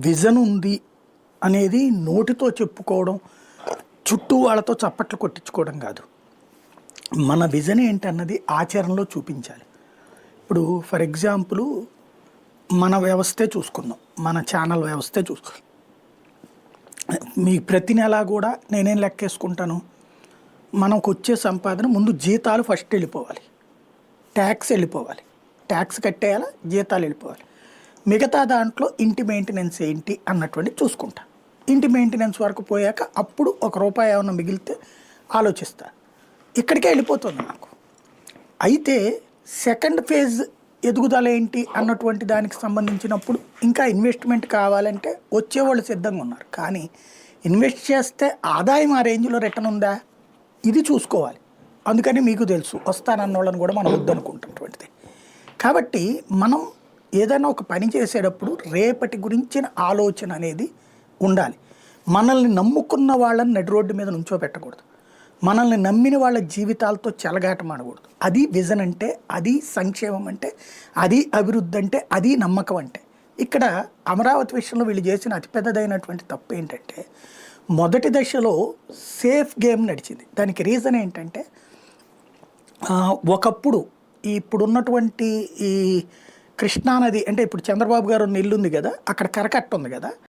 Vision ఉంది అనేది నోటితో చెప్పుకోవడం, చుట్టూ వాళ్ళతో చప్పట్లు కొట్టించుకోవడం కాదు. మన విజన్ ఏంటన్నది ఆచరణలో చూపించాలి. ఇప్పుడు ఫర్ ఎగ్జాంపుల్ మన వ్యవస్థే చూసుకుందాం. మన ఛానల్ వ్యవస్థే చూసుకుందాం. మీ ప్రతి నెల కూడా నేనేం లెక్కేసుకుంటాను, మనకొచ్చే సంపాదన ముందు జీతాలు ఫస్ట్ వెళ్ళిపోవాలి, ట్యాక్స్ వెళ్ళిపోవాలి, ట్యాక్స్ కట్టేయాలి, జీతాలు వెళ్ళిపోవాలి. మిగతా దాంట్లో ఇంటి మెయింటెనెన్స్ ఏంటి అన్నటువంటి చూసుకుంటా. ఇంటి మెయింటెనెన్స్ వరకు పోయాక అప్పుడు ₹1 ఏమన్నా మిగిలితే ఆలోచిస్తా. ఇక్కడికే వెళ్ళిపోతుంది నాకు. అయితే సెకండ్ ఫేజ్ ఎదుగుదల ఏంటి అన్నటువంటి దానికి సంబంధించినప్పుడు ఇంకా ఇన్వెస్ట్మెంట్ కావాలంటే వచ్చేవాళ్ళు సిద్ధంగా ఉన్నారు. కానీ ఇన్వెస్ట్ చేస్తే ఆదాయం ఆ రేంజ్లో రిటర్న్ ఉందా ఇది చూసుకోవాలి. అందుకని మీకు తెలుసు వస్తానన్న వాళ్ళని కూడా మనం వద్దనుకుంటున్నటువంటిది. కాబట్టి మనం ఏదైనా ఒక పని చేసేటప్పుడు రేపటి గురించిన ఆలోచన అనేది ఉండాలి. మనల్ని నమ్ముకున్న వాళ్ళని నడి రోడ్డు మీద నుంచోబెట్టకూడదు. మనల్ని నమ్మిన వాళ్ళ జీవితాలతో చెలగాటమాడకూడదు. అది విజన్ అంటే, అది సంక్షేమం అంటే, అది అభివృద్ధి అంటే, అది నమ్మకం అంటే. ఇక్కడ అమరావతి విషయంలో వీళ్ళు చేసిన అతిపెద్దదైనటువంటి తప్పు ఏంటంటే, మొదటి దశలో సేఫ్ గేమ్ నడిచింది. దానికి రీజన్ ఏంటంటే, ఒకప్పుడు ఇప్పుడున్నటువంటి ఈ కృష్ణానది అంటే ఇప్పుడు చంద్రబాబు గారు ఉన్న ఇల్లు ఉంది కదా, అక్కడ కరకట్ట ఉంది కదా,